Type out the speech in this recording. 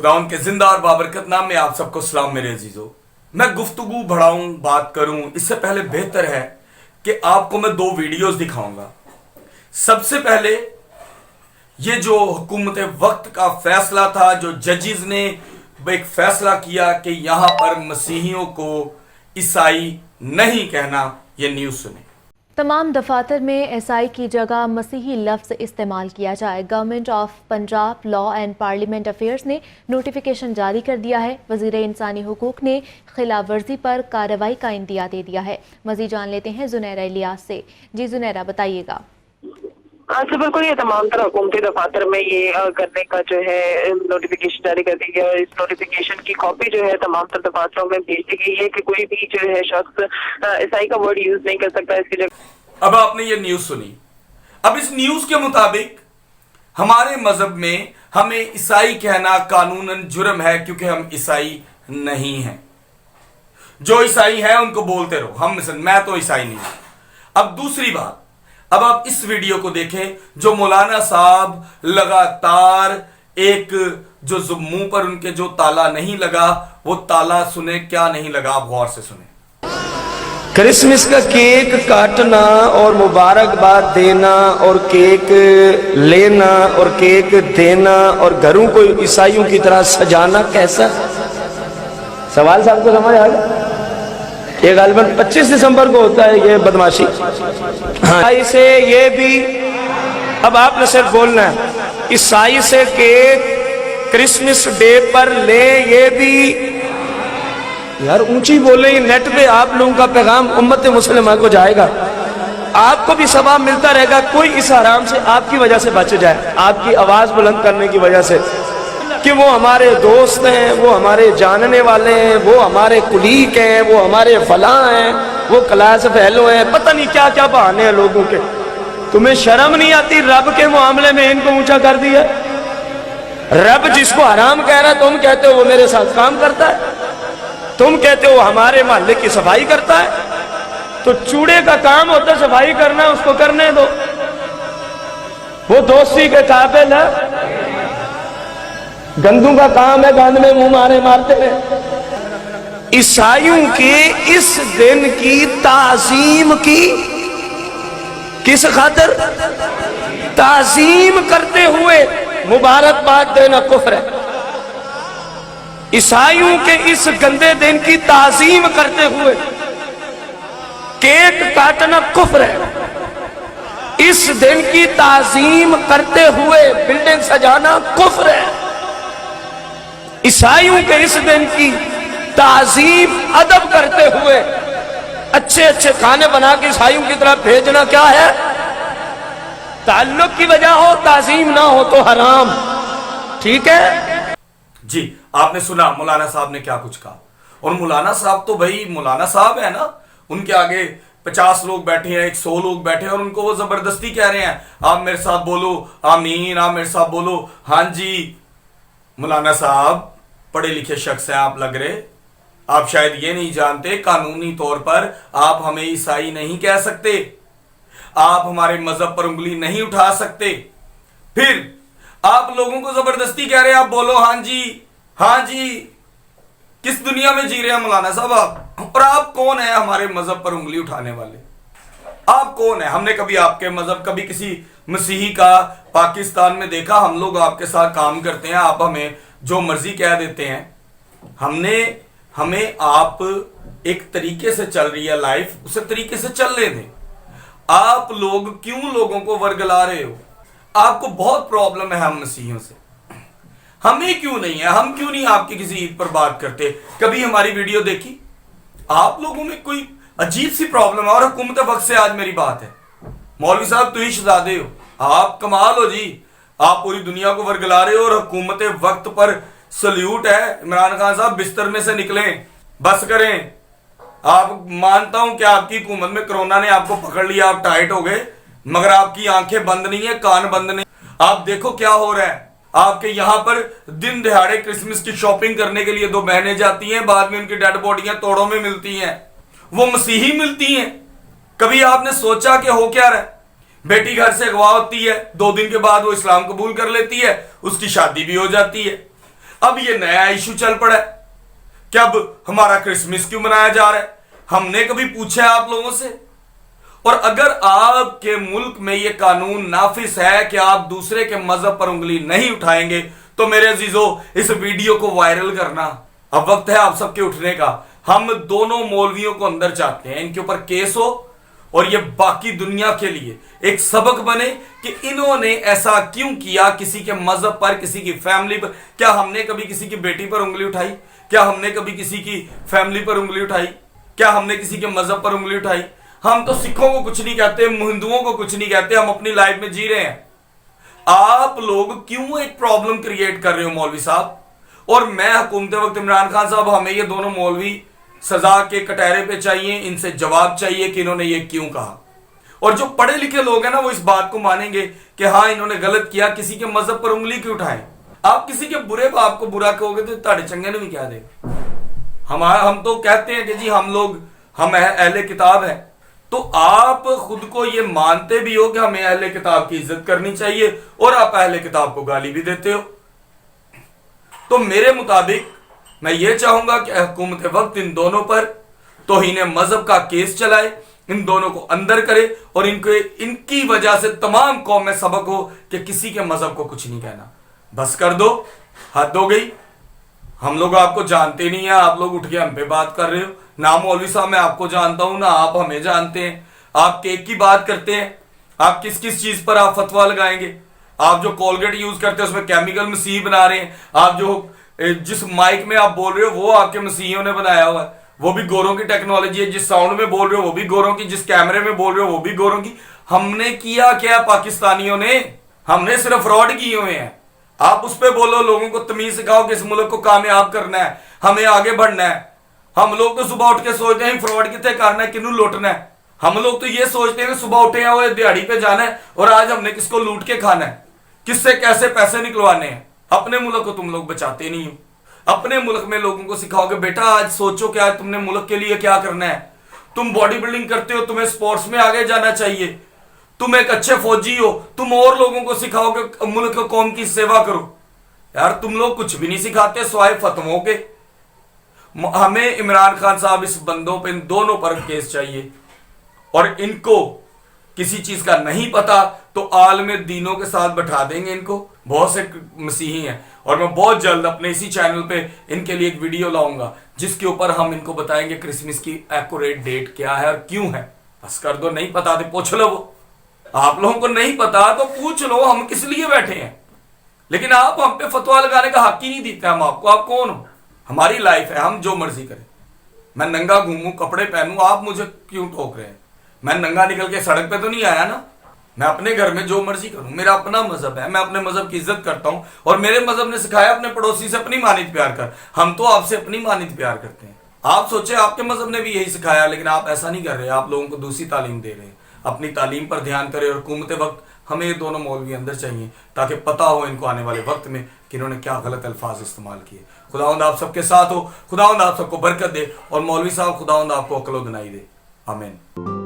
खुदाउन के जिंदा और बाबरकत नाम में आप सबको सलाम मेरे अजीजों। मैं गुफ्तगू बढ़ाऊं, बात करूं, इससे पहले बेहतर है कि आपको मैं दो वीडियोस दिखाऊंगा। सबसे पहले ये जो हुकूमत वक्त का फैसला था, जो जजेस ने एक फैसला किया कि यहां पर मसीहियों को ईसाई नहीं कहना, ये न्यूज़ सुने। तमाम दफातर में ईसाई की जगह मसीही लफ्ज़ इस्तेमाल किया जाए। Government of Punjab law and parliament affairs ने नोटिफिकेशन जारी कर दिया है। वज़ीर इंसानी हुकूक ने खिलाफ वर्जी पर कार्रवाई का इंदिया दे दिया है। मज़ीद जान लेते हैं जुनैरा इलियास से। जी जुनैरा, बताइएगा। अच्छा, बिल्कुल, ये तमाम तरह हुकूमती दफातर में ये करने का जो है नोटिफिकेशन जारी कर दी गई और इस नोटिफिकेशन की कॉपी जो है तमाम तरह दफातरों में भेज दी गई है कि कोई भी जो है शख्स ईसाई का वर्ड यूज नहीं कर सकता इसकी जगह। अब आपने ये न्यूज़ सुनी। अब इस न्यूज़ के मुताबिक हमारे मजहब में हमें ईसाई कहना कानूनन जुर्म है, क्योंकि हम ईसाई नहीं हैं। जो ईसाई है उनको बोलते रहो, मैं तो ईसाई नहीं हूं। अब दूसरी बात, अब आप इस वीडियो को देखें जो मौलाना साहब लगातार एक जो मुंह पर उनके जो ताला नहीं लगा वो ताला सुने, क्या नहीं लगा, आप गौर से सुने। क्रिसमस का केक काटना और मुबारकबाद देना और केक लेना और केक देना और घरों को ईसाइयों की तरह सजाना कैसा? सवाल साहब को समझ आ गया? ये गालिबन 25 दिसंबर को होता है ये बदमाशी। हाँ, इसे ये भी अब आपने सिर्फ बोलना है ईसाई से केक क्रिसमस डे पर ले, ये भी यार ऊंची बोले। नेट पे आप लोगों का पैगाम उम्मत मुस्लिमा को जाएगा, आपको भी सवाब मिलता रहेगा। कोई इस हराम से आपकी वजह से बच जाए, आपकी आवाज बुलंद करने की वजह से कि वो हमारे दोस्त हैं, वो हमारे जानने वाले हैं, वो हमारे कुलीग हैं, वो हमारे फलां हैं, वो क्लास फेलो हैं, पता नहीं क्या क्या बहाने हैं लोगों के। तुम्हें शर्म नहीं आती? रब के मामले में इनको ऊंचा कर दिया। रब जिसको हराम कह रहा है तुम कहते हो वो मेरे साथ काम करता है, तुम कहते हो हमारे मोहल्ले की सफाई करता है। तो चूड़े का काम होता है सफाई करना, उसको करने दो, वो दोस्ती के काबिल है। गंदू का काम है गंद में मुंह मारते हैं। ईसाइयों के इस दिन की ताजीम की किस खातिर? ताजीम करते हुए मुबारकबाद देना कुफ्र है। ईसाइयों के इस गंदे दिन की ताजीम करते हुए केक काटना कुफ्र है। इस दिन की ताजीम करते हुए बिल्डिंग सजाना कुफ्र है। ईसाइयों के इस दिन की ताजीम अदब करते हुए अच्छे अच्छे खाने बना के ईसाइयों की तरफ भेजना क्या है? ताल्लुक की वजह हो, ताजीम ना हो तो हराम। ठीक है जी, आपने सुना मौलाना साहब ने क्या कुछ कहा। और मौलाना साहब तो भाई मौलाना साहब है ना, उनके आगे 50 लोग बैठे हैं, 100 लोग बैठे हैं और उनको वो जबरदस्ती कह रहे हैं आप मेरे साथ बोलो आमीन, आप मेरे साथ बोलो हाँ जी। मौलाना साहब पढ़े लिखे शख्स हैं आप लग रहे, आप शायद ये नहीं जानते कानूनी तौर पर आप हमें ईसाई नहीं कह सकते, आप हमारे मजहब पर उंगली नहीं उठा सकते। फिर आप लोगों को जबरदस्ती कह रहे हैं आप बोलो हाँ जी हाँ जी। किस दुनिया में जी रहे हैं मौलाना साहब आप? और आप कौन है हमारे मजहब पर उंगली उठाने वाले? आप कौन है? हमने कभी आपके मजहब, कभी किसी मसीही का पाकिस्तान में देखा? हम लोग आपके साथ काम करते हैं, आप हमें जो मर्जी कह देते हैं। हमें आप एक तरीके से चल रही है लाइफ, उसे तरीके से चलने दें। आप लोग क्यों लोगों को वर्गला रहे हो? आपको बहुत प्रॉब्लम है हम मसीहियों से, हमें क्यों नहीं है? हम क्यों नहीं आपकी किसी ईद पर बात करते? कभी हमारी वीडियो देखी? आप लोगों में कोई अजीब सी प्रॉब्लम है। और हुकूमत वक्त से आज मेरी बात है, मौलवी साहब तुम ही शहजादे हो, आप कमाल हो जी, आप पूरी दुनिया को वर्गला रहे हो। और हुकूमत वक्त पर सल्यूट है। इमरान खान साहब बिस्तर में से निकलें, बस करें। आप मानता हूं कि आपकी हुकूमत में कोरोना ने आपको पकड़ लिया, आप टाइट हो गए, मगर आपकी आंखें बंद नहीं है, कान बंद नहीं। आप देखो क्या हो रहा है। आपके यहां पर दिन दहाड़े क्रिसमस की शॉपिंग करने के लिए दो बहनें जाती हैं, बाद में उनकी डेड बॉडियां तोड़ों में मिलती हैं, वो मसीही मिलती हैं। कभी आपने सोचा कि हो क्या रहा है? बेटी घर से अगवा होती है, 2 दिन के बाद वो इस्लाम कबूल कर लेती है, उसकी शादी भी हो जाती है। अब ये नया इशू चल पड़ा है कि अब हमारा क्रिसमस क्यों मनाया जा रहा है। हमने कभी पूछा है आप लोगों से? और अगर आपके मुल्क में ये कानून नाफिज है कि आप दूसरे के मजहब पर उंगली नहीं उठाएंगे, तो मेरे अजीजों इस वीडियो को वायरल करना। अब वक्त है आप सबके उठने का। हम दोनों मौलवियों को अंदर चाहते हैं, इनके ऊपर केस हो और ये बाकी दुनिया के लिए एक सबक बने कि इन्होंने ऐसा क्यों किया, किसी के मजहब पर, किसी की फैमिली पर। क्या हमने कभी किसी की बेटी पर उंगली उठाई? क्या हमने कभी किसी की फैमिली पर उंगली उठाई? क्या हमने किसी के मजहब पर उंगली उठाई? हम तो सिखों को कुछ नहीं कहते, हिंदुओं को कुछ नहीं कहते, हम अपनी लाइफ में जी रहे हैं। आप लोग क्यों एक प्रॉब्लम क्रिएट कर रहे हो मौलवी साहब? और मैं हुकूमत वक्त इमरान खान साहब, हमें ये दोनों मौलवी सजा के कटहरे पे चाहिए, इनसे जवाब चाहिए कि इन्होंने ये क्यों कहा। और जो पढ़े लिखे लोग हैं ना, वो इस बात को मानेंगे कि हाँ इन्होंने गलत किया, किसी के मजहब पर उंगली क्यों उठाए। आप किसी के बुरे बाप को बुरा कहोगे तो ताड़े चंगे ने भी क्या दे। हम तो कहते हैं कि जी हम अहले किताब है, तो आप खुद को ये मानते भी हो कि हमें अहले किताब की इज्जत करनी चाहिए और आप अहले किताब को गाली भी देते हो। तो मेरे मुताबिक मैं ये चाहूंगा कि हुकूमत वक्त इन दोनों पर तौहीन मजहब का केस चलाए, इन दोनों को अंदर करे और इनकी वजह से तमाम कौम में सबक हो कि किसी के मजहब को कुछ नहीं कहना। बस कर दो, हद हो गई। हम लोग आपको जानते नहीं है, आप लोग उठ के हम पे बात कर रहे हो। ना मौलवी साहब मैं आपको जानता हूं, ना आप हमें जानते हैं। आप केक की बात करते हैं, आप किस किस चीज पर आप फतवा लगाएंगे? आप जो कोलगेट यूज करते हैं उसमें केमिकल मसीह बना रहे हैं। आप जो जिस माइक में आप बोल रहे हो वो आपके मसीहियों ने बनाया हुआ है, वो भी गोरों की टेक्नोलॉजी है। जिस साउंड में बोल रहे हो वो भी गोरों की, जिस कैमरे में बोल रहे हो वो भी गोरों की। हमने किया क्या पाकिस्तानियों ने? हमने सिर्फ फ्रॉड किए हुए हैं। आप उस पर बोलो, लोगों को तमीज सिखाओ कि इस मुल्क को कामयाब करना है, हमें आगे बढ़ना है। हम लोग तो सुबह उठ के सोचते हैं फ्रॉड कितने करना है, किन्नू लूटना है। हम लोग तो ये सोचते हैं सुबह उठे हैं दिहाड़ी पे जाना है और आज हमने किसको लूट के खाना है, किससे कैसे पैसे निकलवाने हैं। अपने मुल्क को तुम लोग बचाते नहीं हो। अपने मुल्क में लोगों को सिखाओगे बेटा आज सोचो क्या तुमने मुल्क के लिए क्या करना है। तुम बॉडी बिल्डिंग करते हो, तुम्हें स्पोर्ट्स में आगे जाना चाहिए, तुम एक अच्छे फौजी हो, तुम और लोगों को सिखाओ कि मुल्क कौम की सेवा करो। यार तुम लोग कुछ भी नहीं सिखाते स्वाय फतवों के। हमें इमरान खान साहब इस बंदों पे, इन दोनों पर केस चाहिए और इनको किसी चीज का नहीं पता तो आलम दीनों के साथ बैठा देंगे इनको। बहुत से मसीही हैं और मैं बहुत जल्द अपने इसी चैनल पे इनके लिए एक वीडियो लाऊंगा जिसके ऊपर हम इनको बताएंगे क्रिसमस की एक्यूरेट डेट क्या है और क्यों है। बस कर दो, नहीं पता तो पूछ लो। वो आप लोगों को नहीं पता तो पूछ लो, हम किस लिए बैठे हैं। लेकिन आप हम पे फतवा लगाने का हक ही नहीं देते हम आपको। आप कौन हो? हमारी लाइफ है, हम जो मर्जी करें। मैं नंगा घूमूं, कपड़े पहनूं, आप मुझे क्यों टोक रहे हैं? मैं नंगा निकल के सड़क पे तो नहीं आया ना। मैं अपने घर में जो मर्जी करूं, मेरा अपना मजहब है, मैं अपने मजहब की इज्जत करता हूं और मेरे मजहब ने सिखाया अपने पड़ोसी से अपनी मानित प्यार कर। हम तो आपसे अपनी मानित प्यार करते हैं। आप सोचे आपके मजहब ने भी यही सिखाया, लेकिन आप ऐसा नहीं कर रहे। आप लोगों को दूसरी तालीम दे रहे हैं। अपनी तालीम पर ध्यान करें और हुकूमत वक्त हमें ये दोनों मौलवी अंदर चाहिए ताकि पता हो इनको आने वाले वक्त में कि इन्होंने क्या गलत अल्फाज इस्तेमाल किए। खुदावंद आप सबके साथ हो, खुदावंद आप सबको बरकत दे और मौलवी साहब खुदावंद आपको अक्ल व दनाई दे। आमीन।